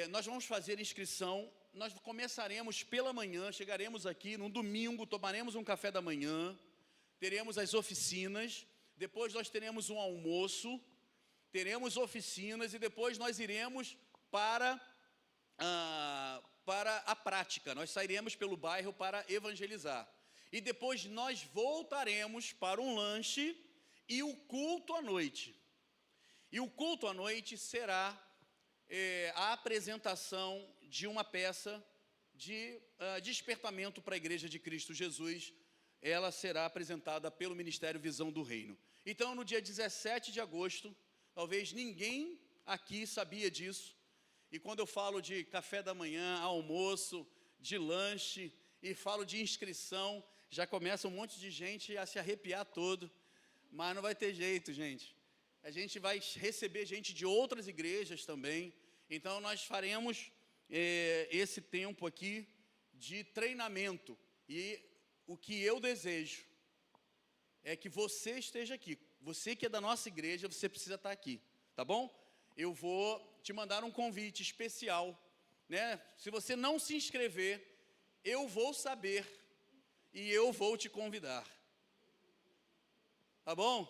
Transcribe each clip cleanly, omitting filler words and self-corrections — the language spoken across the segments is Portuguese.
nós vamos fazer inscrição. Nós começaremos pela manhã, chegaremos aqui no domingo, tomaremos um café da manhã, teremos as oficinas, depois nós teremos um almoço, teremos oficinas e depois nós iremos para a prática. Nós sairemos pelo bairro para evangelizar. E depois nós voltaremos para um lanche e o culto à noite. E o culto à noite será a apresentação de uma peça de despertamento para a Igreja de Cristo Jesus. Ela será apresentada pelo Ministério Visão do Reino. Então, no dia 17 de agosto, talvez ninguém aqui sabia disso, e quando eu falo de café da manhã, almoço, de lanche, e falo de inscrição, já começa um monte de gente a se arrepiar todo, mas não vai ter jeito, gente. A gente vai receber gente de outras igrejas também, então nós faremos esse tempo aqui de treinamento, e o que eu desejo é que você esteja aqui. Você que é da nossa igreja, você precisa estar aqui, tá bom? Eu vou te mandar um convite especial, né? Se você não se inscrever, eu vou saber e eu vou te convidar, tá bom?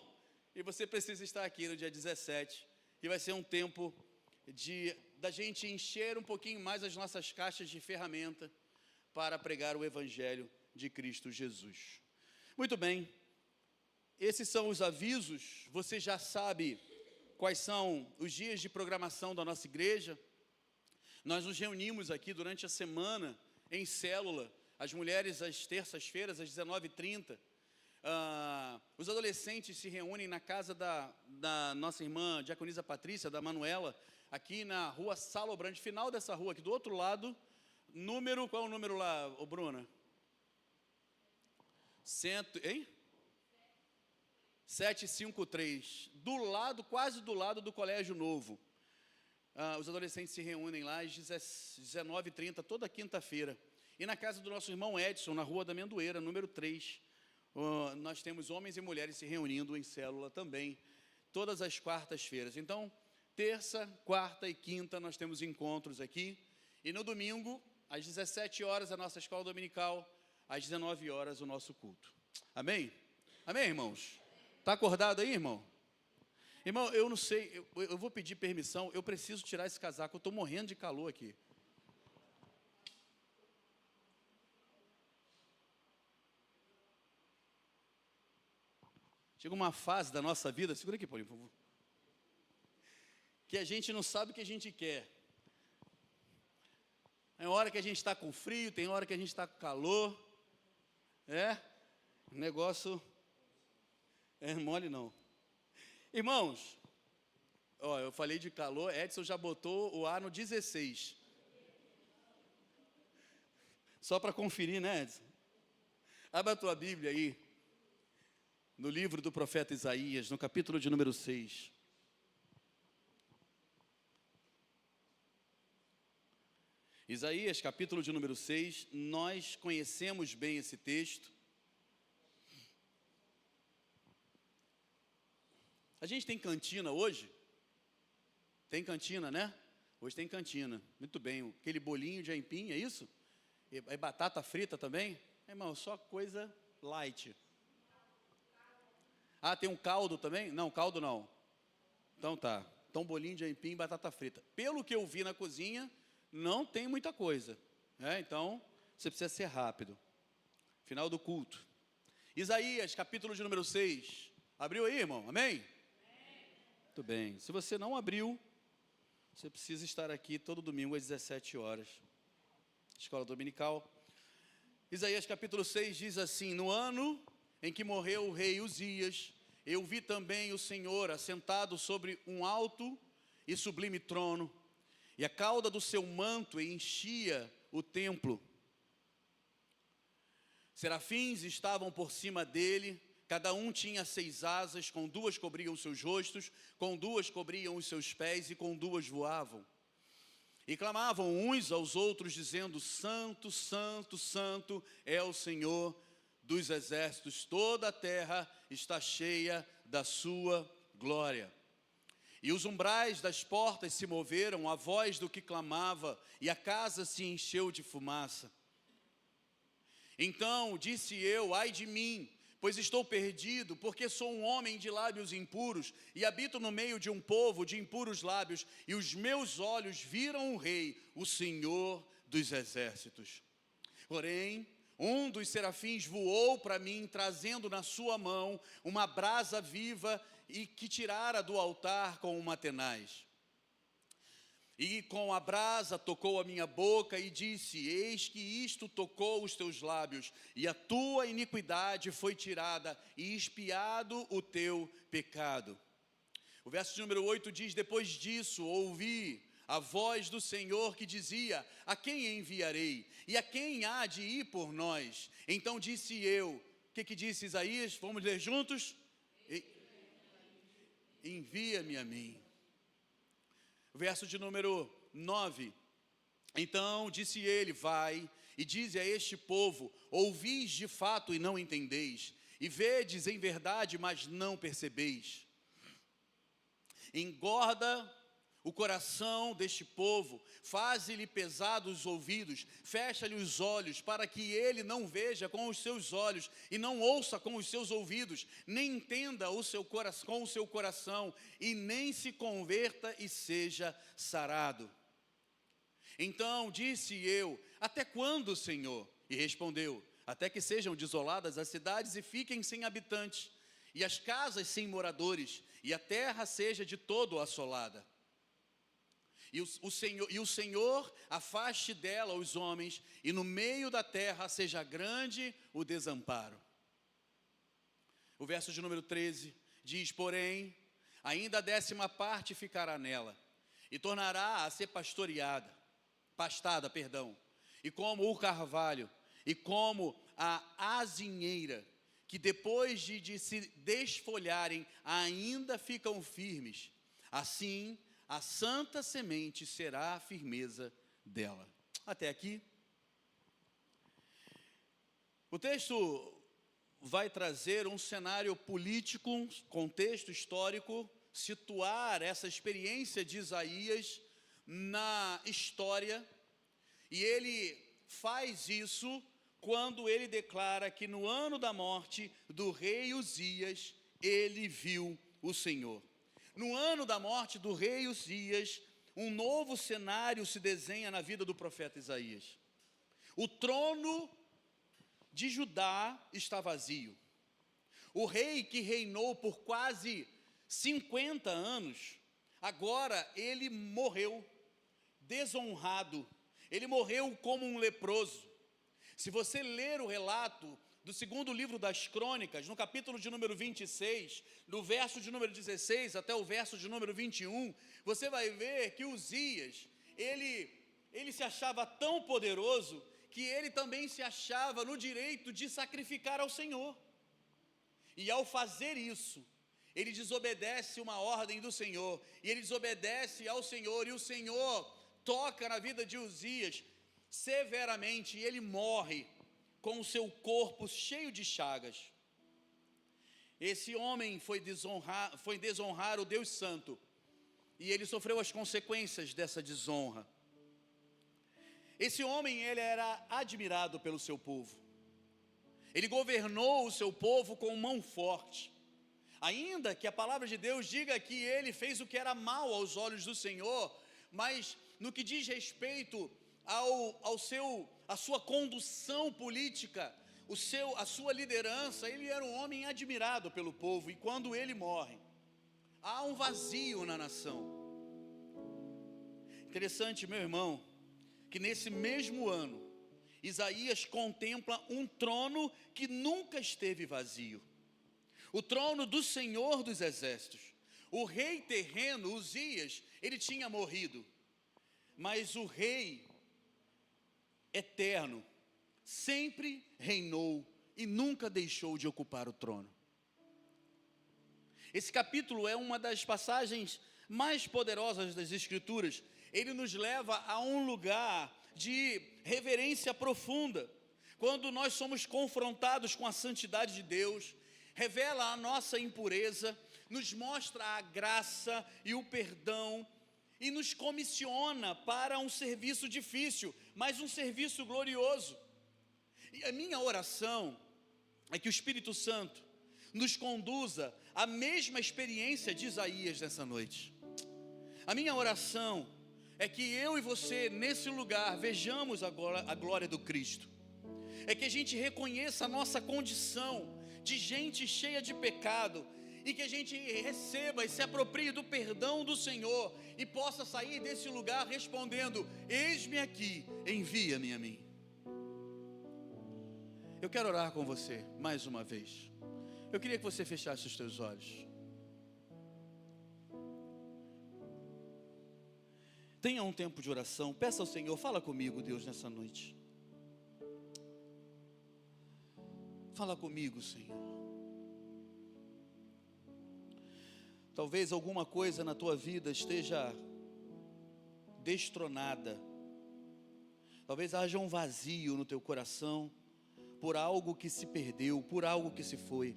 E você precisa estar aqui no dia 17, e vai ser um tempo da gente encher um pouquinho mais as nossas caixas de ferramenta para pregar o Evangelho de Cristo Jesus. Muito bem, esses são os avisos. Você já sabe quais são os dias de programação da nossa igreja. Nós nos reunimos aqui durante a semana em célula, as mulheres às terças-feiras, às 19h30, os adolescentes se reúnem na casa da nossa irmã diaconisa Patrícia, da Manuela, aqui na rua Salobrande, final dessa rua aqui, do outro lado, qual é o número lá, Bruna? 753, quase do lado do Colégio Novo. Os adolescentes se reúnem lá às 19h30, toda quinta-feira. E na casa do nosso irmão Edson, na rua da Amendoeira, número 3, nós temos homens e mulheres se reunindo em célula também, todas as quartas-feiras. Então, terça, quarta e quinta nós temos encontros aqui. E no domingo, às 17 horas, a nossa escola dominical, às 19 horas, o nosso culto. Amém? Amém, irmãos? Está acordado aí, irmão? Irmão, eu não sei, eu vou pedir permissão, eu preciso tirar esse casaco, eu estou morrendo de calor aqui. Chega uma fase da nossa vida, segura aqui, Paulinho, por favor, que a gente não sabe o que a gente quer. Tem hora que a gente está com frio, tem hora que a gente está com calor. O negócio é mole não. Irmãos, eu falei de calor, Edson já botou o ar no 16. Só para conferir, né, Edson? Abra a tua Bíblia aí, no livro do profeta Isaías, no capítulo de número 6. Isaías, capítulo de número 6, nós conhecemos bem esse texto. A gente tem cantina hoje? Tem cantina, né? Hoje tem cantina, muito bem. Aquele bolinho de aipim, é isso? E batata frita também? Irmão, só coisa light. Tem um caldo também? Não, caldo não. Então tá, então bolinho de aipim e batata frita. Pelo que eu vi na cozinha, não tem muita coisa, então você precisa ser rápido. Final do culto. Isaías, capítulo de número 6. Abriu aí, irmão? Amém? Muito bem. Se você não abriu, você precisa estar aqui todo domingo às 17 horas. Escola dominical. Isaías capítulo 6 diz assim: no ano em que morreu o rei Uzias, eu vi também o Senhor assentado sobre um alto e sublime trono, e a cauda do seu manto enchia o templo. Serafins estavam por cima dele, cada um tinha 6 asas, com 2 cobriam seus rostos, com 2 cobriam os seus pés e com 2 voavam. E clamavam uns aos outros, dizendo: Santo, Santo, Santo é o Senhor dos exércitos, toda a terra está cheia da sua glória. E os umbrais das portas se moveram, a voz do que clamava, e a casa se encheu de fumaça. Então disse eu: ai de mim, pois estou perdido, porque sou um homem de lábios impuros, e habito no meio de um povo de impuros lábios, e os meus olhos viram o Rei, o Senhor dos exércitos. Porém, um dos serafins voou para mim, trazendo na sua mão uma brasa viva, e que tirara do altar com uma tenaz. E com a brasa tocou a minha boca e disse: eis que isto tocou os teus lábios, e a tua iniquidade foi tirada, e expiado o teu pecado. O verso de número 8 diz: depois disso ouvi a voz do Senhor que dizia: a quem enviarei? E a quem há de ir por nós? Então disse eu, o que disse Isaías? Vamos ler juntos? Envia-me a mim. Verso de número 9. Então disse ele: vai e dize a este povo: ouvis de fato e não entendeis, e vedes em verdade, mas não percebeis. Engorda o coração deste povo, faze-lhe pesados os ouvidos, fecha-lhe os olhos, para que ele não veja com os seus olhos, e não ouça com os seus ouvidos, nem entenda com o seu coração, e nem se converta e seja sarado. Então disse eu: até quando, Senhor? E respondeu: até que sejam desoladas as cidades e fiquem sem habitantes, e as casas sem moradores, e a terra seja de todo assolada. E o Senhor afaste dela os homens, e no meio da terra seja grande o desamparo. O verso de número 13 diz: porém, ainda a 10ª parte ficará nela, e tornará a ser pastada, e como o carvalho, e como a azinheira, que depois de se desfolharem, ainda ficam firmes. Assim, a santa semente será a firmeza dela. Até aqui. O texto vai trazer um cenário político, um contexto histórico, situar essa experiência de Isaías na história, e ele faz isso quando ele declara que no ano da morte do rei Uzias, ele viu o Senhor. No ano da morte do rei Uzias, um novo cenário se desenha na vida do profeta Isaías. O trono de Judá está vazio. O rei que reinou por quase 50 anos, agora ele morreu desonrado. Ele morreu como um leproso. Se você ler o relato do 2º livro das Crônicas, no capítulo de número 26, do verso de número 16 até o verso de número 21, você vai ver que Uzias, ele se achava tão poderoso, que ele também se achava no direito de sacrificar ao Senhor. E ao fazer isso, ele desobedece uma ordem do Senhor, e ele desobedece ao Senhor, e o Senhor toca na vida de Uzias severamente, e ele morre com o seu corpo cheio de chagas. Esse homem foi desonrar o Deus Santo, e ele sofreu as consequências dessa desonra. Esse homem, ele era admirado pelo seu povo. Ele governou o seu povo com mão forte. Ainda que a palavra de Deus diga que ele fez o que era mal aos olhos do Senhor, mas no que diz respeito a sua condução política, a sua liderança, ele era um homem admirado pelo povo, e quando ele morre, há um vazio na nação. Interessante, meu irmão, que nesse mesmo ano, Isaías contempla um trono que nunca esteve vazio. O trono do Senhor dos Exércitos. O rei terreno, Uzias, ele tinha morrido, mas o rei eterno sempre reinou e nunca deixou de ocupar o trono. Esse capítulo é uma das passagens mais poderosas das Escrituras. Ele nos leva a um lugar de reverência profunda. Quando nós somos confrontados com a santidade de Deus, revela a nossa impureza, nos mostra a graça e o perdão e nos comissiona para um serviço difícil, mas um serviço glorioso. E a minha oração é que o Espírito Santo nos conduza à mesma experiência de Isaías nessa noite. A minha oração é que eu e você, nesse lugar, vejamos agora a glória do Cristo. É que a gente reconheça a nossa condição de gente cheia de pecado, e que a gente receba e se aproprie do perdão do Senhor, e possa sair desse lugar respondendo: eis-me aqui, envia-me a mim. Eu quero orar com você mais uma vez. Eu queria que você fechasse os teus olhos. Tenha um tempo de oração, peça ao Senhor: fala comigo, Deus, nessa noite. Fala comigo, Senhor. Talvez alguma coisa na tua vida esteja destronada. Talvez haja um vazio no teu coração por algo que se perdeu, por algo que se foi.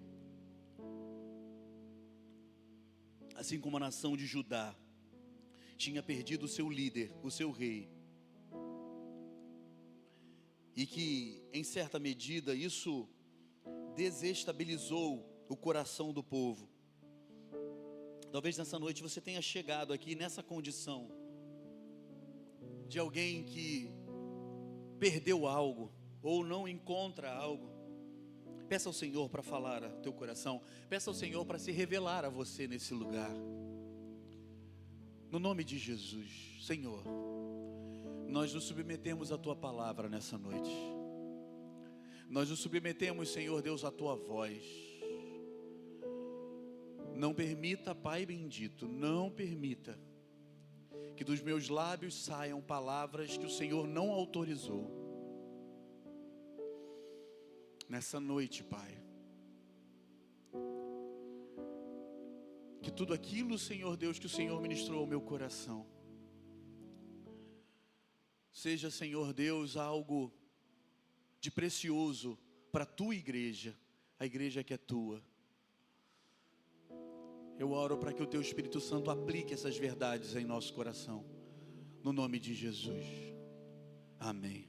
Assim como a nação de Judá tinha perdido o seu líder, o seu rei, e que em certa medida isso desestabilizou o coração do povo. Talvez nessa noite você tenha chegado aqui nessa condição de alguém que perdeu algo ou não encontra algo. Peça ao Senhor para falar ao teu coração. Peça ao Senhor para se revelar a você nesse lugar. No nome de Jesus, Senhor, nós nos submetemos à tua palavra nessa noite. Nós nos submetemos, Senhor Deus, à tua voz. Não permita, Pai bendito, não permita que dos meus lábios saiam palavras que o Senhor não autorizou. Nessa noite, Pai, que tudo aquilo, Senhor Deus, que o Senhor ministrou ao meu coração, seja, Senhor Deus, algo de precioso para a tua igreja, a igreja que é tua. Eu oro para que o teu Espírito Santo aplique essas verdades em nosso coração, no nome de Jesus, amém.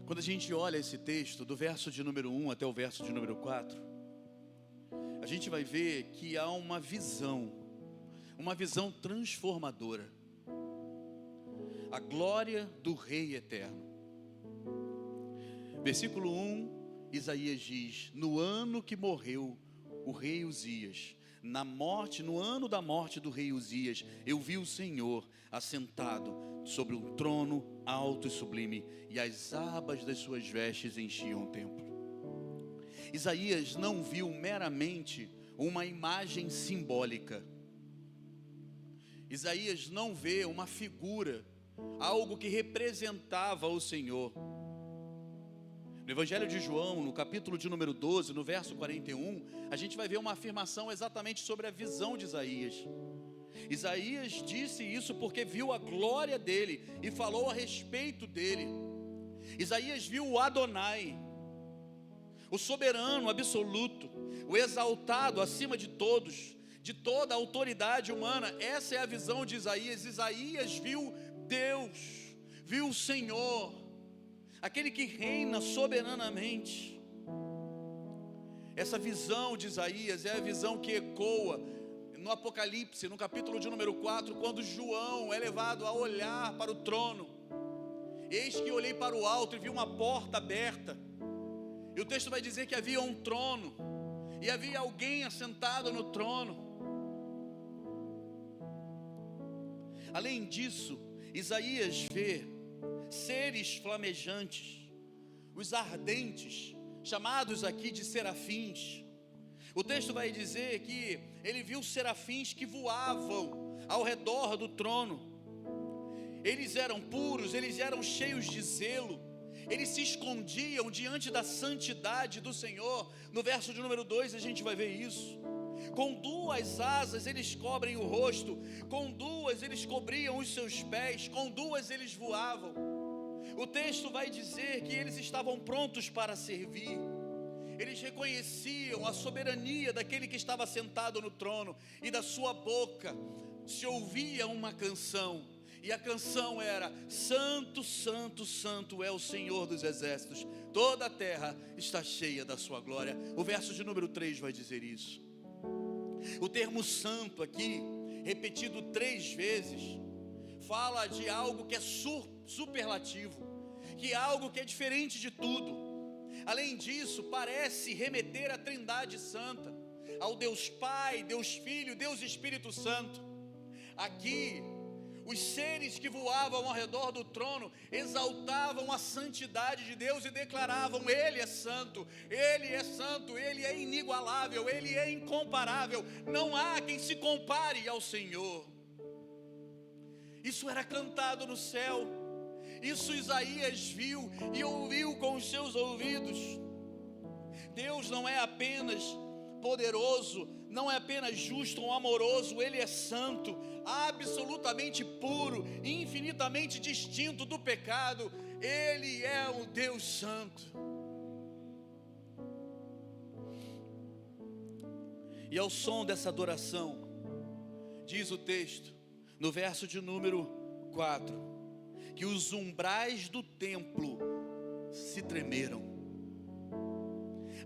Quando a gente olha esse texto, do verso de número 1 até o verso de número 4, a gente vai ver que há uma visão transformadora, a glória do Rei Eterno. Versículo 1, Isaías diz: no ano que morreu o rei Uzias, no ano da morte do rei Uzias, eu vi o Senhor assentado sobre um trono alto e sublime, e as abas das suas vestes enchiam o templo. Isaías não viu meramente uma imagem simbólica. Isaías não vê uma figura, algo que representava o Senhor. No Evangelho de João, no capítulo de número 12, no verso 41, a gente vai ver uma afirmação exatamente sobre a visão de Isaías. Isaías disse isso porque viu a glória dele e falou a respeito dele. Isaías viu o Adonai, o soberano absoluto, o exaltado acima de todos, de toda a autoridade humana. Essa é a visão de Isaías. Isaías viu Deus, viu o Senhor, aquele que reina soberanamente. Essa visão de Isaías é a visão que ecoa no Apocalipse, no capítulo de número 4, quando João é levado a olhar para o trono. Eis que olhei para o alto e vi uma porta aberta, e o texto vai dizer que havia um trono, e havia alguém assentado no trono. Além disso, Isaías vê seres flamejantes, os ardentes, chamados aqui de serafins. O texto vai dizer que ele viu serafins que voavam ao redor do trono. Eles eram puros, eles eram cheios de zelo, eles se escondiam diante da santidade do Senhor. No verso de número 2 a gente vai ver isso. Com duas asas eles cobrem o rosto, com duas eles cobriam os seus pés, com duas eles voavam. O texto vai dizer que eles estavam prontos para servir. eles reconheciam a soberania daquele que estava sentado no trono, e da sua boca se ouvia uma canção, e a canção era: Santo, Santo, Santo é o Senhor dos exércitos, toda a terra está cheia da sua glória. O verso de número 3 vai dizer isso. O termo santo aqui, repetido 3 vezes, fala de algo que é superlativo, que é algo que é diferente de tudo. Além disso, parece remeter à Trindade Santa, ao Deus Pai, Deus Filho, Deus Espírito Santo. Aqui, os seres que voavam ao redor do trono exaltavam a santidade de Deus e declaravam: Ele é santo, Ele é santo, Ele é inigualável, Ele é incomparável, não há quem se compare ao Senhor. Isso era cantado no céu, isso Isaías viu e ouviu com os seus ouvidos. Deus não é apenas poderoso, não é apenas justo ou amoroso, Ele é santo, absolutamente puro, infinitamente distinto do pecado. Ele é o Deus santo. E ao som dessa adoração, diz o texto, no verso de número 4, que os umbrais do templo se tremeram,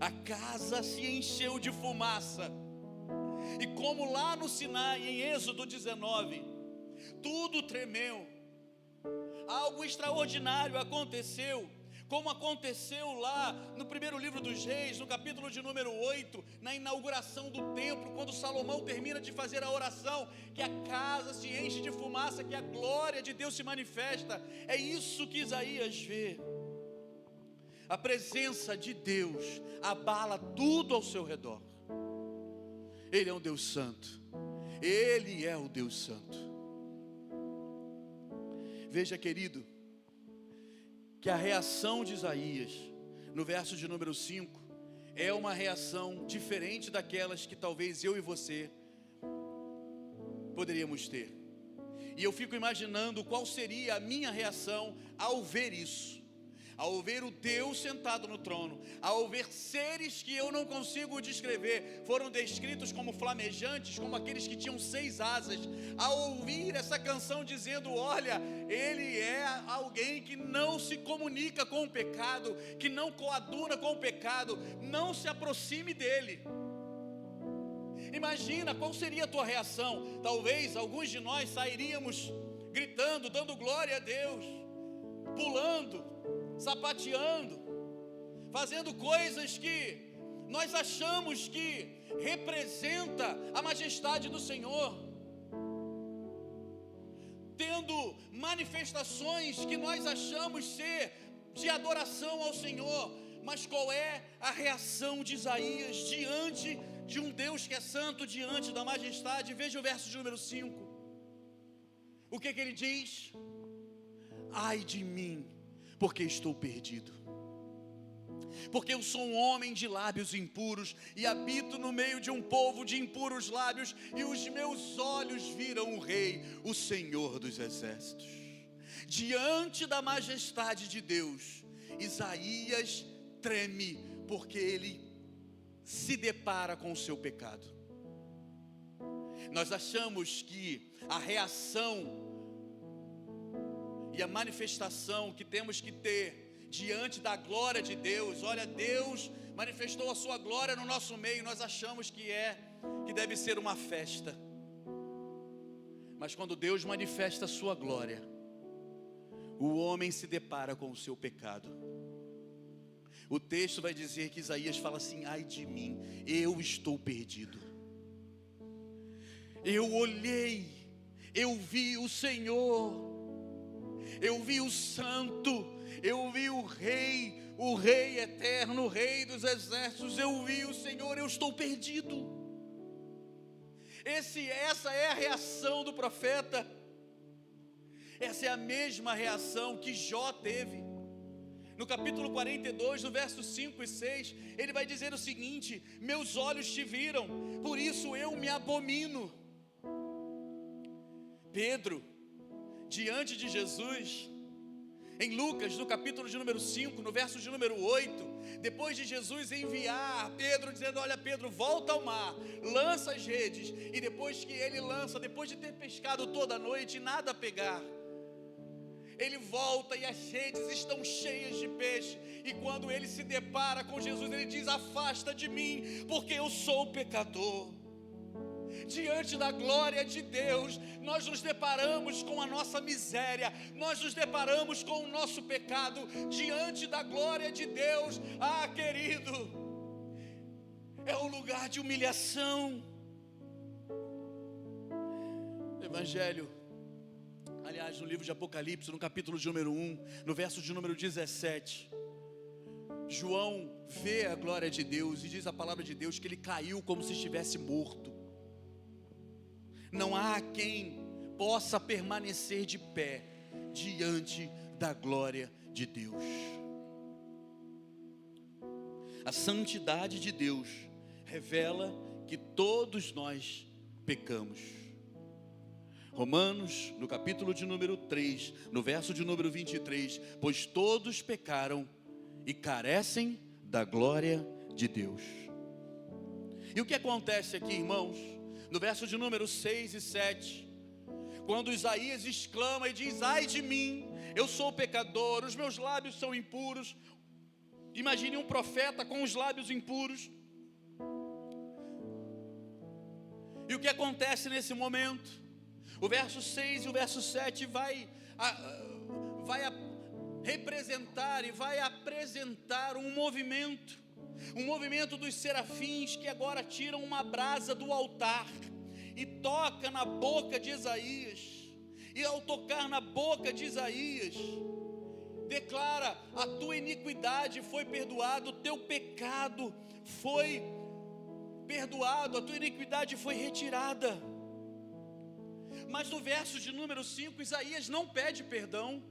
a casa se encheu de fumaça, e como lá no Sinai, em Êxodo 19, tudo tremeu, algo extraordinário aconteceu, como aconteceu lá no primeiro livro dos Reis, no capítulo de número 8, na inauguração do templo, quando Salomão termina de fazer a oração, que a casa se enche de fumaça, que a glória de Deus se manifesta. É isso que Isaías vê. A presença de Deus abala tudo ao seu redor. Ele é um Deus santo, Ele é o Deus santo. Veja, querido, que a reação de Isaías, no verso de número 5, é uma reação diferente daquelas que talvez eu e você poderíamos ter. E eu fico imaginando qual seria a minha reação ao ver isso, ao ver o Deus sentado no trono, ao ver seres que eu não consigo descrever, foram descritos como flamejantes, como aqueles que tinham 6 asas, ao ouvir essa canção dizendo: olha, Ele é alguém que não se comunica com o pecado, que não coaduna com o pecado, não se aproxime dele. Imagina qual seria a tua reação. Talvez alguns de nós sairíamos gritando, dando glória a Deus, pulando, sapateando, fazendo coisas que nós achamos que representa a majestade do Senhor, tendo manifestações que nós achamos ser de adoração ao Senhor. Mas qual é a reação de Isaías diante de um Deus que é santo, diante da majestade? Veja o verso de número 5. O que ele diz? Ai de mim, porque estou perdido, porque eu sou um homem de lábios impuros e habito no meio de um povo de impuros lábios, e os meus olhos viram o Rei, o Senhor dos exércitos. Diante da majestade de Deus, Isaías treme, porque ele se depara com o seu pecado. Nós achamos que a reação e a manifestação que temos que ter diante da glória de Deus, olha, Deus manifestou a sua glória no nosso meio, nós achamos que deve ser uma festa. Mas quando Deus manifesta a sua glória, o homem se depara com o seu pecado. O texto vai dizer que Isaías fala assim: ai de mim, eu estou perdido. Eu olhei, eu vi o Senhor, eu vi o Santo, eu vi o Rei eterno, o Rei dos exércitos, eu vi o Senhor, eu estou perdido. Essa é a reação do profeta, essa é a mesma reação que Jó teve. No capítulo 42, no versos 5 e 6, ele vai dizer o seguinte: meus olhos te viram, por isso eu me abomino. Pedro, diante de Jesus, Em Lucas, no capítulo de número 5, no verso de número 8, depois de Jesus enviar Pedro, dizendo: olha Pedro, volta ao mar, lança as redes, e depois que ele lança, depois de ter pescado toda a noite e nada a pegar, ele volta e as redes estão cheias de peixe, e quando ele se depara com Jesus, ele diz: afasta de mim, porque eu sou pecador. Diante da glória de Deus, nós nos deparamos com a nossa miséria, nós nos deparamos com o nosso pecado. Diante da glória de Deus, querido, é um lugar de humilhação. Evangelho, aliás, no livro de Apocalipse, no capítulo de número 1, no verso de número 17, João vê a glória de Deus e diz a palavra de Deus que ele caiu como se estivesse morto. Não há quem possa permanecer de pé diante da glória de Deus. A santidade de Deus revela que todos nós pecamos. Romanos, no capítulo de número 3, no verso de número 23, pois todos pecaram e carecem da glória de Deus. E o que acontece aqui, irmãos? No verso de número 6 e 7, quando Isaías exclama e diz: ai de mim, eu sou pecador, os meus lábios são impuros. Imagine um profeta com os lábios impuros. E o que acontece nesse momento? O verso 6 e o verso 7 vai representar e vai apresentar um movimento dos serafins que agora tiram uma brasa do altar e toca na boca de Isaías. E ao tocar na boca de Isaías, declara: a tua iniquidade foi perdoada, o teu pecado foi perdoado, a tua iniquidade foi retirada. Mas no verso de número 5, Isaías não pede perdão.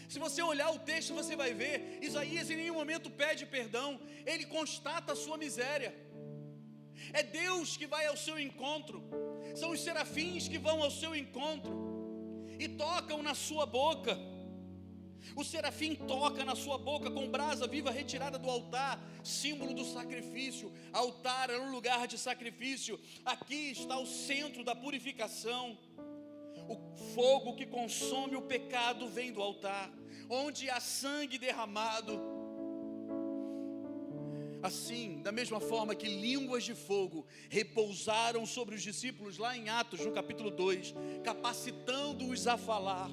Se você olhar o texto, você vai ver, Isaías em nenhum momento pede perdão, ele constata a sua miséria. É Deus que vai ao seu encontro, são os serafins que vão ao seu encontro e tocam na sua boca. O serafim toca na sua boca com brasa viva retirada do altar, símbolo do sacrifício. Altar era um lugar de sacrifício. Aqui está o centro da purificação. O fogo que consome o pecado vem do altar, onde há sangue derramado. Assim, da mesma forma que línguas de fogo repousaram sobre os discípulos lá em Atos, no capítulo 2, capacitando-os a falar,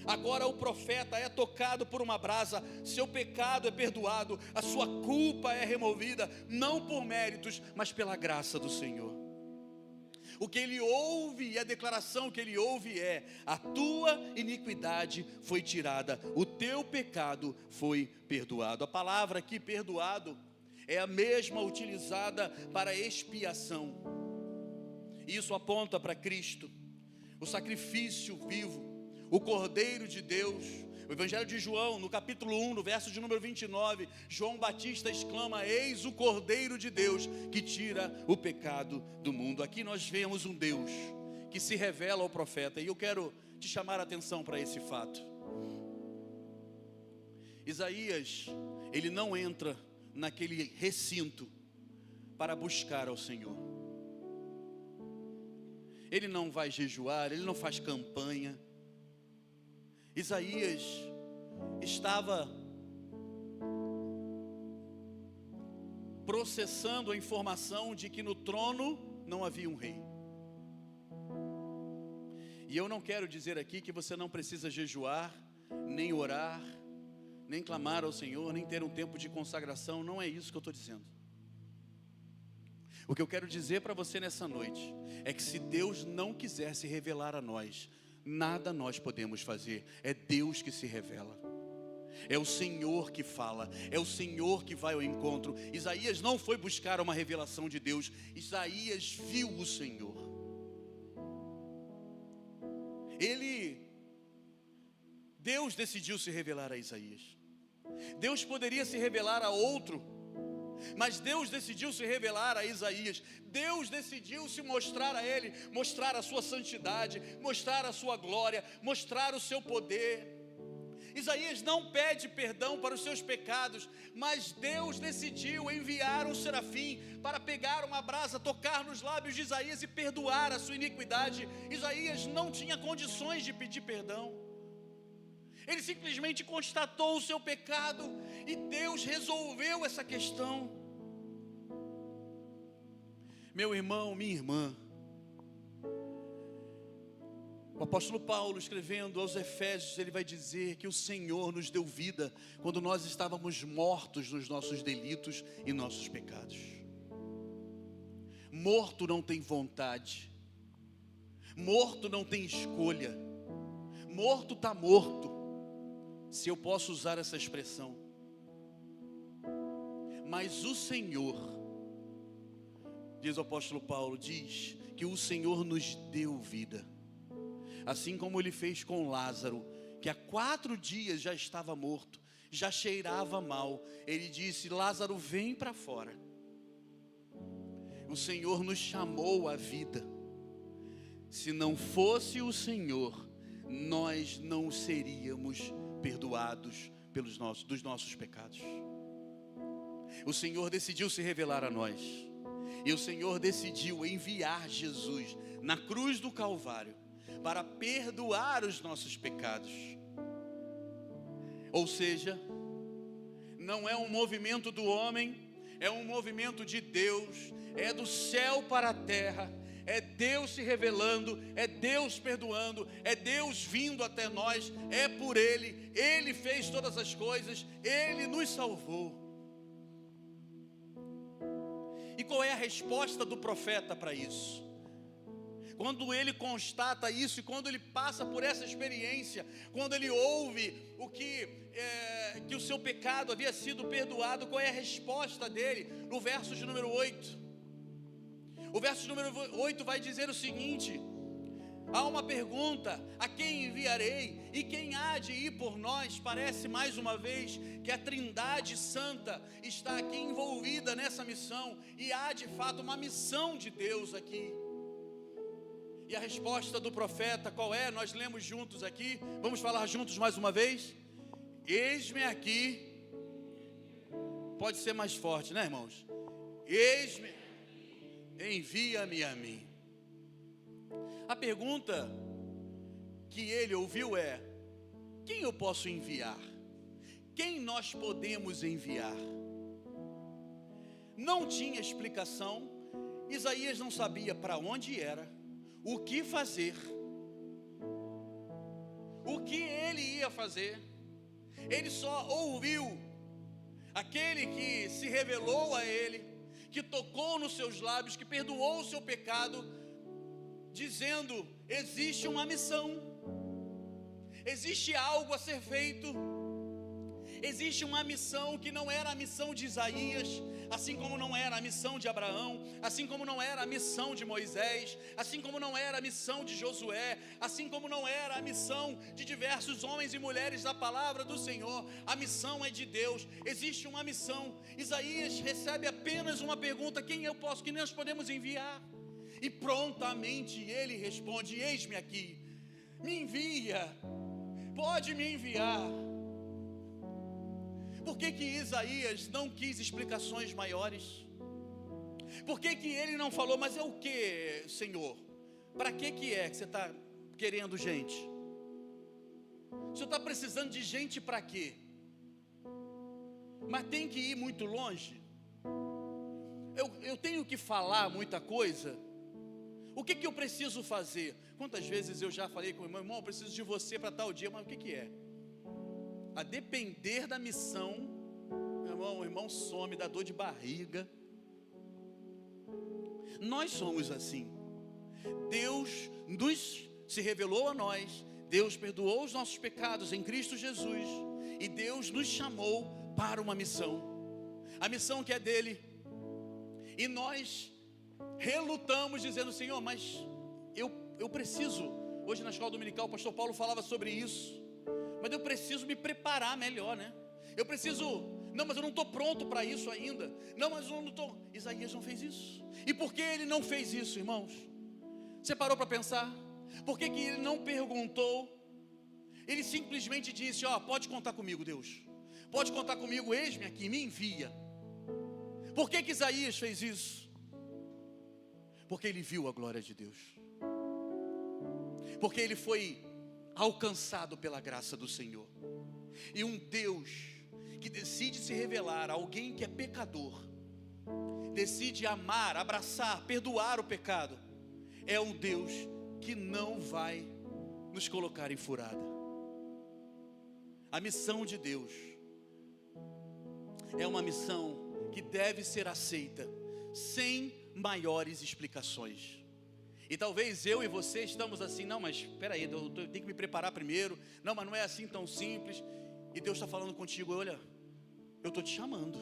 agora o profeta é tocado por uma brasa, seu pecado é perdoado, a sua culpa é removida, não por méritos, mas pela graça do Senhor. O que ele ouve, e a declaração que ele ouve é: a tua iniquidade foi tirada, o teu pecado foi perdoado. A palavra aqui, perdoado, é a mesma utilizada para expiação. Isso aponta para Cristo, o sacrifício vivo, o Cordeiro de Deus. O Evangelho de João, no capítulo 1, no verso de número 29, João Batista exclama: eis o Cordeiro de Deus que tira o pecado do mundo. Aqui nós vemos um Deus que se revela ao profeta, e eu quero te chamar a atenção para esse fato. Isaías, ele não entra naquele recinto para buscar ao Senhor. Ele não vai jejuar, ele não faz campanha. Isaías estava processando a informação de que no trono não havia um rei. E eu não quero dizer aqui que você não precisa jejuar, nem orar, nem clamar ao Senhor, nem ter um tempo de consagração. Não é isso que eu estou dizendo. O que eu quero dizer para você nessa noite é que se Deus não quiser se revelar a nós, nada nós podemos fazer. É Deus que se revela, é o Senhor que fala, é o Senhor que vai ao encontro. Isaías não foi buscar uma revelação de Deus, Isaías viu o Senhor. Deus decidiu se revelar a Isaías. Deus poderia se revelar a outro, mas Deus decidiu se revelar a Isaías. Deus decidiu se mostrar a ele, mostrar a sua santidade, mostrar a sua glória, mostrar o seu poder. Isaías não pede perdão para os seus pecados, mas Deus decidiu enviar um serafim para pegar uma brasa, tocar nos lábios de Isaías e perdoar a sua iniquidade. Isaías não tinha condições de pedir perdão. Ele simplesmente constatou o seu pecado e Deus resolveu essa questão. Meu irmão, minha irmã, o apóstolo Paulo, escrevendo aos Efésios, ele vai dizer que o Senhor nos deu vida quando nós estávamos mortos nos nossos delitos e nossos pecados. Morto não tem vontade, morto não tem escolha, morto está morto, se eu posso usar essa expressão. Mas o Senhor, diz o apóstolo Paulo, diz que o Senhor nos deu vida. Assim como ele fez com Lázaro, que há 4 dias já estava morto, já cheirava mal. Ele disse: Lázaro, vem para fora. O Senhor nos chamou à vida. Se não fosse o Senhor, nós não seríamos perdoados dos nossos pecados. O Senhor decidiu se revelar a nós. E o Senhor decidiu enviar Jesus na cruz do Calvário para perdoar os nossos pecados. Ou seja, não é um movimento do homem, é um movimento de Deus, é do céu para a terra, é Deus se revelando, é Deus perdoando, é Deus vindo até nós, é por Ele, Ele fez todas as coisas, Ele nos salvou. E qual é a resposta do profeta para isso? Quando ele constata isso e quando ele passa por essa experiência, quando ele ouve que o seu pecado havia sido perdoado, qual é a resposta dele? No verso de número 8. O verso de número 8 vai dizer o seguinte: há uma pergunta: a quem enviarei? E quem há de ir por nós? Parece mais uma vez que a Trindade Santa está aqui envolvida nessa missão, e há de fato uma missão de Deus aqui. E a resposta do profeta qual é? Nós lemos juntos aqui, vamos falar juntos mais uma vez? Eis-me aqui. Pode ser mais forte, né, irmãos? Eis-me, envia-me a mim. A pergunta que ele ouviu é: quem eu posso enviar? Quem nós podemos enviar? Não tinha explicação. Isaías não sabia para onde era, o que fazer, o que ele ia fazer. Ele só ouviu aquele que se revelou a ele, que tocou nos seus lábios, que perdoou o seu pecado, dizendo: existe uma missão, existe algo a ser feito. Existe uma missão que não era a missão de Isaías, assim como não era a missão de Abraão, assim como não era a missão de Moisés, assim como não era a missão de Josué, assim como não era a missão de diversos homens e mulheres da palavra do Senhor. A missão é de Deus, existe uma missão. Isaías recebe apenas uma pergunta: quem nós podemos enviar? E prontamente ele responde: eis-me aqui, me envia, pode me enviar. Por que Isaías não quis explicações maiores? Por que ele não falou: mas é o que, Senhor? Para que é que você está querendo gente? O Senhor está precisando de gente para quê? Mas tem que ir muito longe? Eu tenho que falar muita coisa? O que eu preciso fazer? Quantas vezes eu já falei com o irmão: eu preciso de você para tal dia. Mas o que é? A depender da missão, o irmão some, dá dor de barriga. Nós somos assim. Deus se revelou a nós, Deus perdoou os nossos pecados em Cristo Jesus, e Deus nos chamou para uma missão, a missão que é dele. E nós relutamos dizendo: Senhor, mas eu preciso. Hoje na escola dominical o pastor Paulo falava sobre isso. Mas eu preciso me preparar melhor, né? Eu preciso, não, mas eu não estou pronto para isso ainda. Não, mas eu não estou. Isaías não fez isso. E por que ele não fez isso, irmãos? Você parou para pensar? Por que ele não perguntou? Ele simplesmente disse: ó, pode contar comigo, Deus, pode contar comigo, eis-me aqui, me envia. Por que que Isaías fez isso? Porque ele viu a glória de Deus, porque ele foi alcançado pela graça do Senhor. E um Deus que decide se revelar a alguém que é pecador, decide amar, abraçar, perdoar o pecado, é um Deus que não vai nos colocar em furada. A missão de Deus é uma missão que deve ser aceita sem maiores explicações. E talvez eu e você estamos assim: não, mas espera aí, eu tenho que me preparar primeiro. Não, mas não é assim tão simples. E Deus está falando contigo: olha, eu estou te chamando,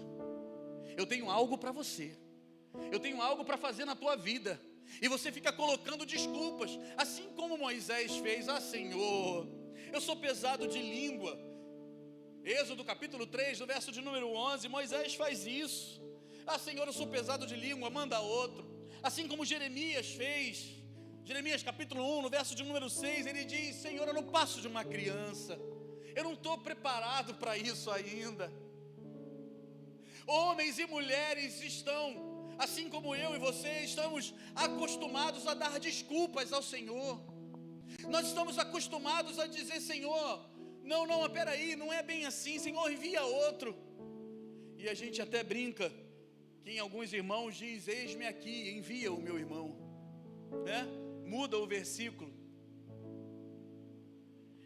eu tenho algo para você, eu tenho algo para fazer na tua vida. E você fica colocando desculpas, assim como Moisés fez: ah, Senhor, eu sou pesado de língua. Êxodo capítulo 3, no verso de número 11, Moisés faz isso: ah, Senhor, eu sou pesado de língua, manda outro. Assim como Jeremias fez, Jeremias capítulo 1, no verso de número 6, ele diz: Senhor, eu não passo de uma criança, eu não estou preparado para isso ainda. Homens e mulheres estão, assim como eu e você, estamos acostumados a dar desculpas ao Senhor. Nós estamos acostumados a dizer: Senhor, não, espera aí, não é bem assim, Senhor, envia outro. E a gente até brinca que em alguns irmãos diz: eis-me aqui, envia o meu irmão, né? Muda o versículo.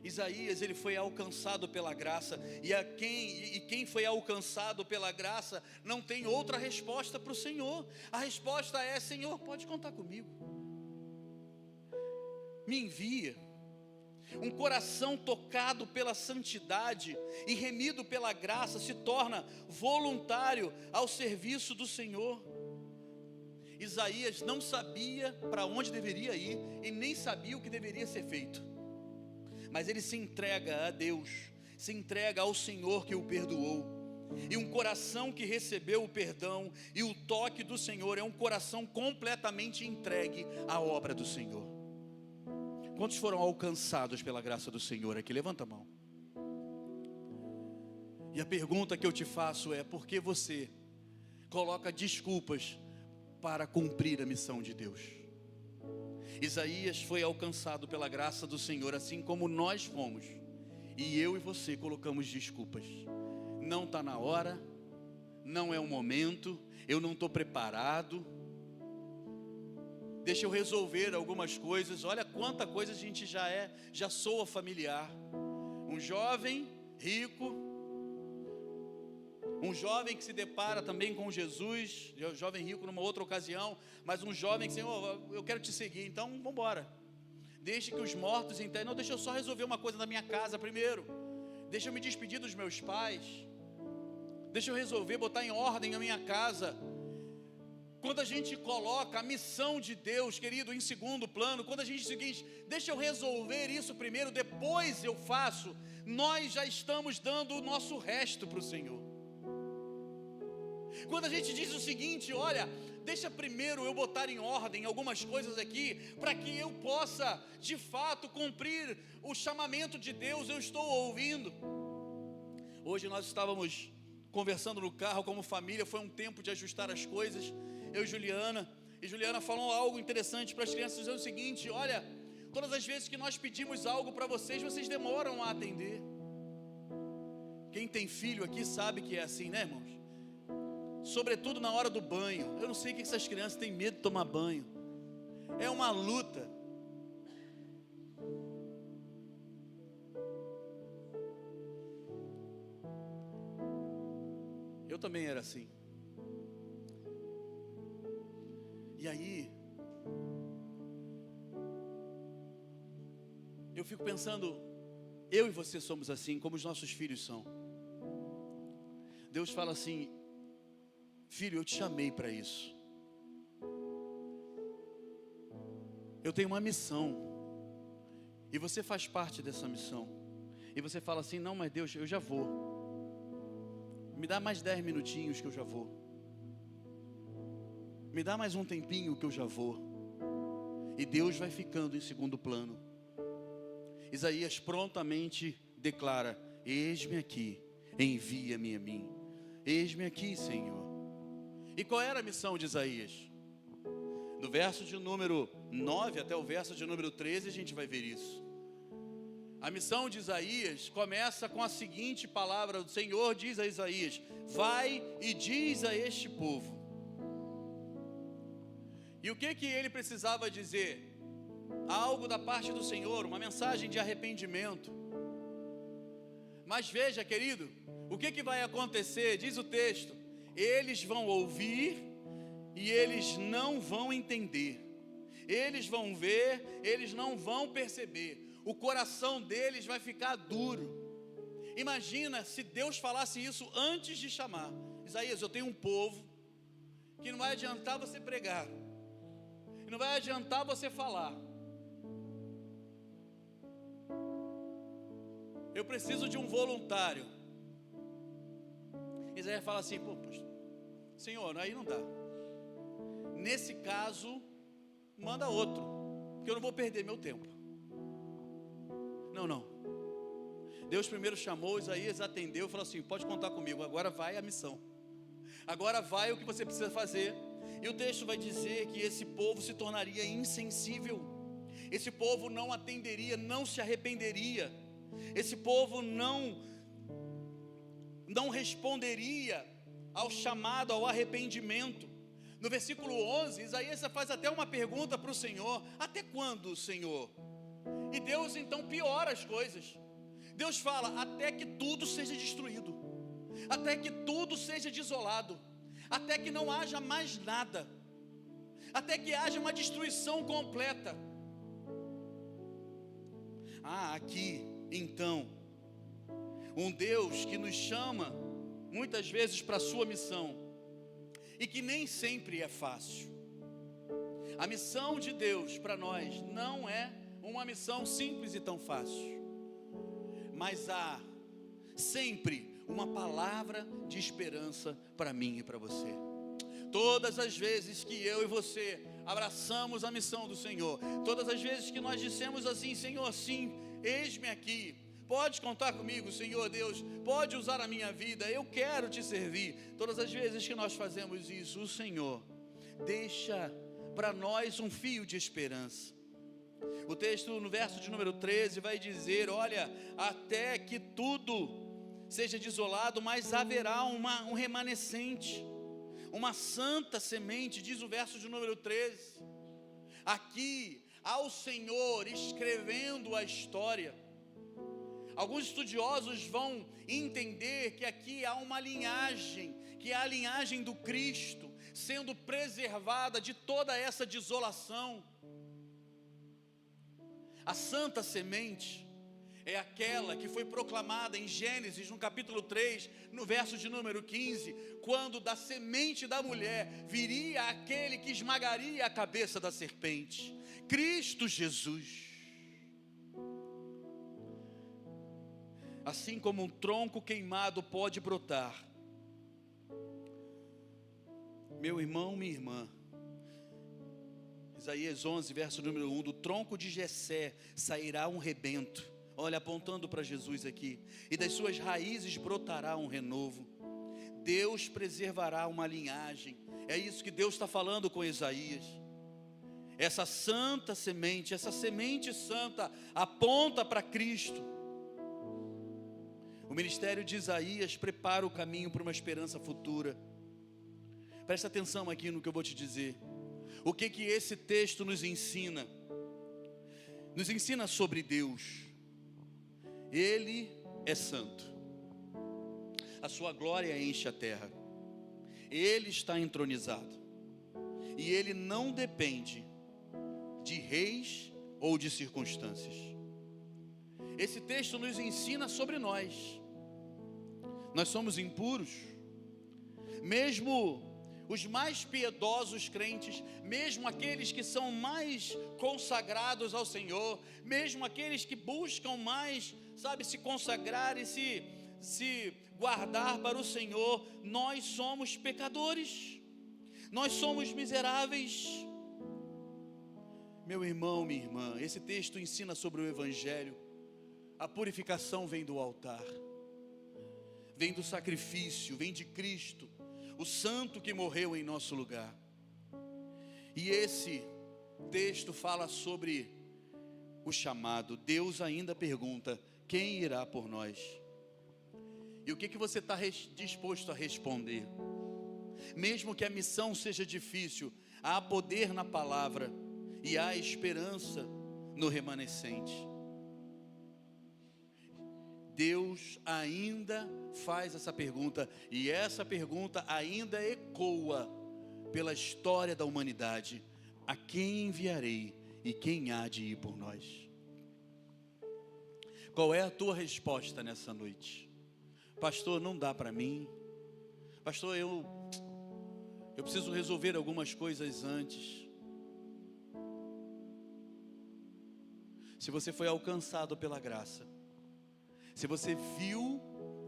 Isaías, ele foi alcançado pela graça, e quem foi alcançado pela graça não tem outra resposta para o Senhor. A resposta é: Senhor, pode contar comigo, me envia. Um coração tocado pela santidade e remido pela graça se torna voluntário ao serviço do Senhor. Isaías não sabia para onde deveria ir e nem sabia o que deveria ser feito, mas ele se entrega a Deus, se entrega ao Senhor que o perdoou. E um coração que recebeu o perdão e o toque do Senhor é um coração completamente entregue à obra do Senhor. Quantos foram alcançados pela graça do Senhor aqui? Levanta a mão. E a pergunta que eu te faço é: por que você coloca desculpas para cumprir a missão de Deus? Isaías foi alcançado pela graça do Senhor, assim como nós fomos. E eu e você colocamos desculpas. Não está na hora, não é o momento, eu não estou preparado. Deixa eu resolver algumas coisas. Olha quanta coisa a gente já soa familiar. Um jovem rico, um jovem que se depara também com Jesus, jovem rico numa outra ocasião, mas um jovem que: Senhor, eu quero te seguir, então vamos embora. Deixe que os mortos entendam. Não, deixa eu só resolver uma coisa na minha casa primeiro. Deixa eu me despedir dos meus pais. Deixa eu resolver, botar em ordem a minha casa. Quando a gente coloca a missão de Deus, querido, em segundo plano, quando a gente diz o seguinte: deixa eu resolver isso primeiro, depois eu faço, nós já estamos dando o nosso resto para o Senhor. Quando a gente diz o seguinte: olha, deixa primeiro eu botar em ordem algumas coisas aqui, para que eu possa, de fato, cumprir o chamamento de Deus, eu estou ouvindo. Hoje nós estávamos conversando no carro como família, foi um tempo de ajustar as coisas, eu e Juliana falou algo interessante para as crianças, dizendo o seguinte: olha, todas as vezes que nós pedimos algo para vocês, vocês demoram a atender. Quem tem filho aqui sabe que é assim, né, irmãos? Sobretudo na hora do banho. Eu não sei o que essas crianças têm medo de tomar banho, é uma luta. Eu também era assim. E aí, eu fico pensando, eu e você somos assim, como os nossos filhos são. Deus fala assim: filho, eu te chamei para isso. Eu tenho uma missão, e você faz parte dessa missão. E você fala assim: não, mas Deus, eu já vou. Me dá mais 10 minutinhos que eu já vou. Me dá mais um tempinho que eu já vou. E Deus vai ficando em segundo plano. Isaías prontamente declara: eis-me aqui, envia-me a mim. Eis-me aqui, Senhor. E qual era a missão de Isaías? Do verso de número 9 até o verso de número 13, a gente vai ver isso. A missão de Isaías começa com a seguinte palavra: o Senhor diz a Isaías: vai e diz a este povo. E o que ele precisava dizer? Algo da parte do Senhor, uma mensagem de arrependimento. Mas veja, querido, o que vai acontecer? Diz o texto: eles vão ouvir e eles não vão entender. Eles vão ver, eles não vão perceber. O coração deles vai ficar duro. Imagina se Deus falasse isso antes de chamar: Isaías, eu tenho um povo que não vai adiantar você pregar, não vai adiantar você falar. Eu preciso de um voluntário. Isaías fala assim: pô, pastor, Senhor, aí não dá. Nesse caso, manda outro, porque eu não vou perder meu tempo. Não. Deus primeiro chamou, Isaías atendeu, falou assim: pode contar comigo, agora vai a missão. Agora vai o que você precisa fazer. E o texto vai dizer que esse povo se tornaria insensível. Esse povo não atenderia, não se arrependeria. Esse povo não responderia ao chamado, ao arrependimento. No versículo 11, Isaías faz até uma pergunta para o Senhor: até quando, Senhor? E Deus então piora as coisas. Deus fala: até que tudo seja destruído, até que tudo seja desolado, até que não haja mais nada, até que haja uma destruição completa. Aqui então, um Deus que nos chama muitas vezes para a sua missão, e que nem sempre é fácil. A missão de Deus para nós não é uma missão simples e tão fácil, mas há sempre uma palavra de esperança para mim e para você. Todas as vezes que eu e você abraçamos a missão do Senhor, todas as vezes que nós dissemos assim: Senhor, sim, eis-me aqui, pode contar comigo, Senhor Deus, pode usar a minha vida, eu quero te servir. Todas as vezes que nós fazemos isso, o Senhor deixa para nós um fio de esperança. O texto no verso de número 13 vai dizer: olha, até que tudo seja desolado, mas haverá um remanescente, uma santa semente, diz o verso de número 13. Aqui ao Senhor escrevendo a história. Alguns estudiosos vão entender que aqui há uma linhagem, que é a linhagem do Cristo, sendo preservada de toda essa desolação. A santa semente é aquela que foi proclamada em Gênesis, no capítulo 3, no verso de número 15, quando da semente da mulher viria aquele que esmagaria a cabeça da serpente, Cristo Jesus. Assim como um tronco queimado pode brotar, meu irmão, minha irmã, Isaías 11, verso número 1, do tronco de Jessé sairá um rebento, olha, apontando para Jesus aqui, e das suas raízes brotará um renovo. Deus preservará uma linhagem, é isso que Deus está falando com Isaías. Essa santa semente, essa semente santa, aponta para Cristo. O ministério de Isaías prepara o caminho para uma esperança futura. Presta atenção aqui no que eu vou te dizer. O que esse texto nos ensina? Nos ensina sobre Deus. Ele é santo. A sua glória enche a terra. Ele está entronizado. E ele não depende de reis ou de circunstâncias. Esse texto nos ensina sobre nós. Nós somos impuros. Mesmo os mais piedosos crentes, mesmo aqueles que são mais consagrados ao Senhor, mesmo aqueles que buscam mais, se consagrar e se guardar para o Senhor, nós somos pecadores, nós somos miseráveis. Meu irmão, minha irmã, esse texto ensina sobre o Evangelho, A purificação vem do altar, vem do sacrifício, vem de Cristo, o santo que morreu em nosso lugar. E esse texto fala sobre o chamado. Deus ainda pergunta: quem irá por nós? E o que você está disposto a responder? Mesmo que a missão seja difícil, há poder na palavra e há esperança no remanescente. Deus ainda faz essa pergunta, e essa pergunta ainda ecoa pela história da humanidade: a quem enviarei e quem há de ir por nós? Qual é a tua resposta nessa noite? Pastor, não dá para mim. Pastor, eu preciso resolver algumas coisas antes. Se você foi alcançado pela graça, se você viu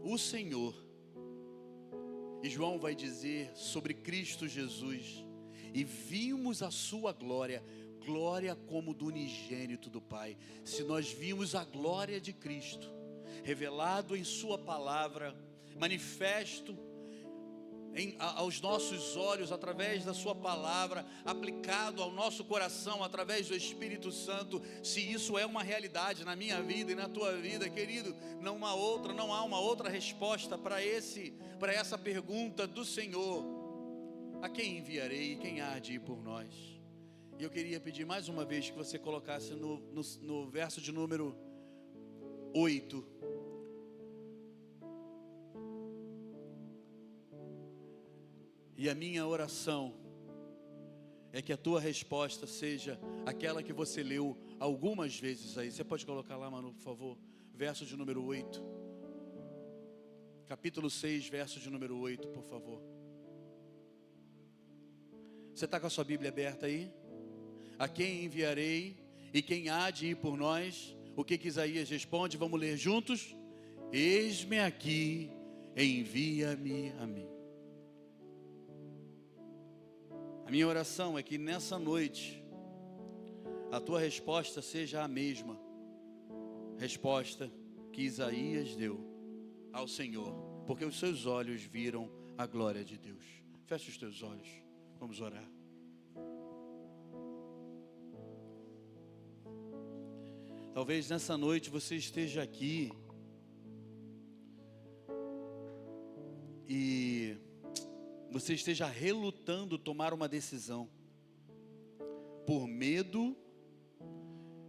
o Senhor, e João vai dizer sobre Cristo Jesus: e vimos a sua glória, glória como do unigênito do Pai. Se nós vimos a glória de Cristo, revelado em sua palavra, manifesto aos nossos olhos através da sua palavra, aplicado ao nosso coração através do Espírito Santo, se isso é uma realidade na minha vida e na tua vida, querido, não há uma outra resposta para essa pergunta do Senhor: a quem enviarei e quem há de ir por nós? E eu queria pedir mais uma vez que você colocasse no verso de número 8, e a minha oração é que a tua resposta seja aquela que você leu algumas vezes aí. Você pode colocar lá, Manu, por favor? Verso de número 8. Capítulo 6, verso de número 8, por favor. Você está com a sua Bíblia aberta aí? A quem enviarei e quem há de ir por nós? O que Isaías responde? Vamos ler juntos? Eis-me aqui, envia-me a mim. A minha oração é que nessa noite a tua resposta seja a mesma resposta que Isaías deu ao Senhor, porque os seus olhos viram a glória de Deus. Feche os teus olhos, vamos orar. Talvez nessa noite você esteja aqui e você esteja relutando tomar uma decisão, por medo,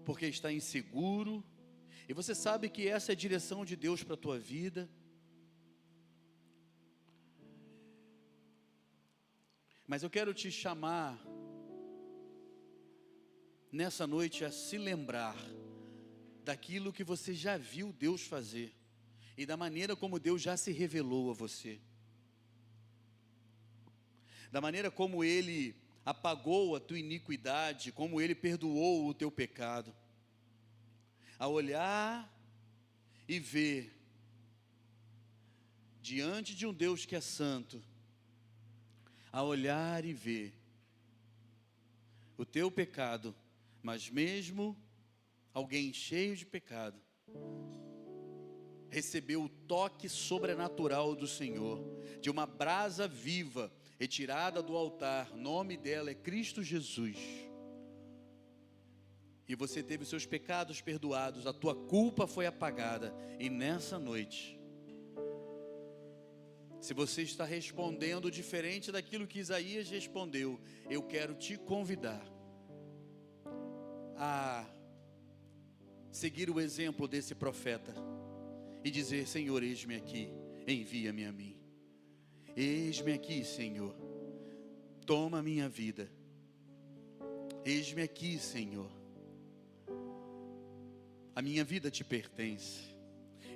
porque está inseguro, e você sabe que essa é a direção de Deus para a tua vida, mas eu quero te chamar nessa noite a se lembrar daquilo que você já viu Deus fazer, e da maneira como Deus já se revelou a você, da maneira como Ele apagou a tua iniquidade, como Ele perdoou o teu pecado. A olhar e ver, diante de um Deus que é santo, a olhar e ver o teu pecado, mas mesmo alguém cheio de pecado, recebeu o toque sobrenatural do Senhor, de uma brasa viva, retirada do altar. O nome dela é Cristo Jesus, e você teve os seus pecados perdoados, a tua culpa foi apagada, e nessa noite, se você está respondendo diferente daquilo que Isaías respondeu, eu quero te convidar a seguir o exemplo desse profeta e dizer: Senhor, eis-me aqui, envia-me a mim. Eis-me aqui, Senhor, toma a minha vida. Eis-me aqui, Senhor, a minha vida te pertence.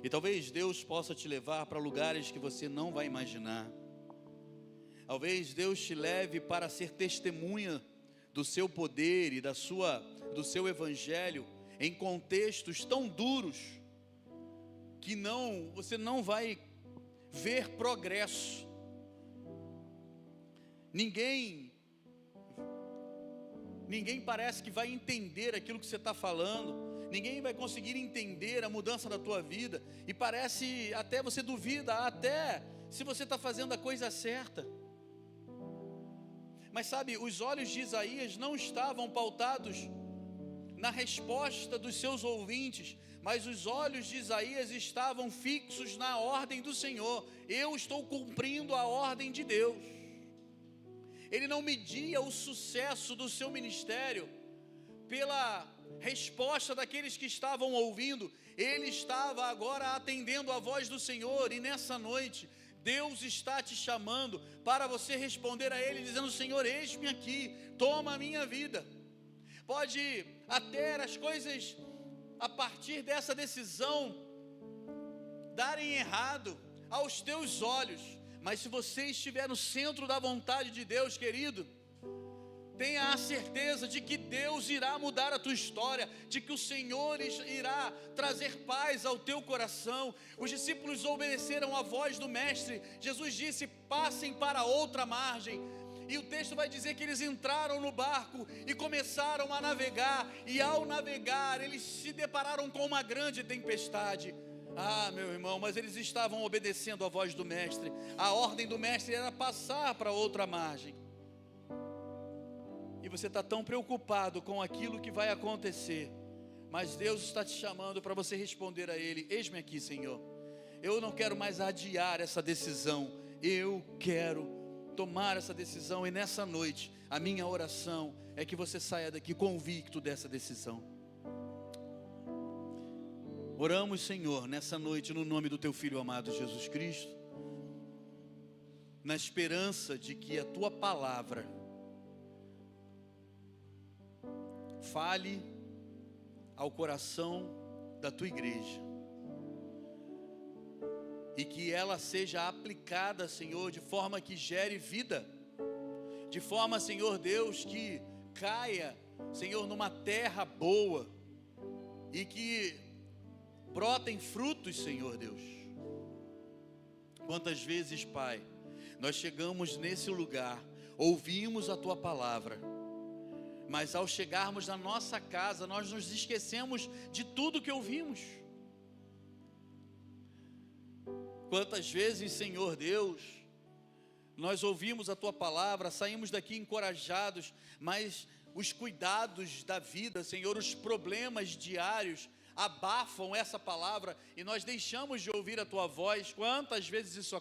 E talvez Deus possa te levar para lugares que você não vai imaginar. Talvez Deus te leve para ser testemunha do seu poder e do seu evangelho em contextos tão duros que você não vai ver progresso. Ninguém parece que vai entender aquilo que você está falando. ninguém vai conseguir entender a mudança da tua vida, e parece até você duvida, até se você está fazendo a coisa certa. Mas sabe, os olhos de Isaías não estavam pautados na resposta dos seus ouvintes, mas os olhos de Isaías estavam fixos na ordem do Senhor. Eu estou cumprindo a ordem de Deus. Ele não media o sucesso do seu ministério pela resposta daqueles que estavam ouvindo. Ele estava agora atendendo a voz do Senhor, e nessa noite Deus está te chamando para você responder a Ele, dizendo: Senhor, eis-me aqui, toma a minha vida. Pode até as coisas, a partir dessa decisão, darem errado aos teus olhos, mas se você estiver no centro da vontade de Deus, querido, tenha a certeza de que Deus irá mudar a tua história, de que o Senhor irá trazer paz ao teu coração. Os discípulos obedeceram à voz do Mestre. Jesus disse: passem para outra margem. E o texto vai dizer que eles entraram no barco e começaram a navegar. E ao navegar, eles se depararam com uma grande tempestade. Ah, meu irmão, mas eles estavam obedecendo à voz do Mestre. A ordem do Mestre era passar para outra margem. E você está tão preocupado com aquilo que vai acontecer, mas Deus está te chamando para você responder a Ele: eis-me aqui, Senhor. Eu não quero mais adiar essa decisão, eu quero tomar essa decisão. E nessa noite, a minha oração é que você saia daqui convicto dessa decisão. Oramos, Senhor, nessa noite, no nome do Teu Filho amado Jesus Cristo, na esperança de que a Tua palavra fale ao coração da Tua igreja, e que ela seja aplicada, Senhor, de forma que gere vida, de forma, Senhor Deus, que caia, Senhor, numa terra boa, e que brotem frutos, Senhor Deus. Quantas vezes, Pai, nós chegamos nesse lugar, ouvimos a Tua palavra, mas ao chegarmos na nossa casa, nós nos esquecemos de tudo que ouvimos. Quantas vezes, Senhor Deus, nós ouvimos a Tua palavra, saímos daqui encorajados, mas os cuidados da vida, Senhor, os problemas diários abafam essa palavra, e nós deixamos de ouvir a Tua voz. Quantas vezes isso acontece?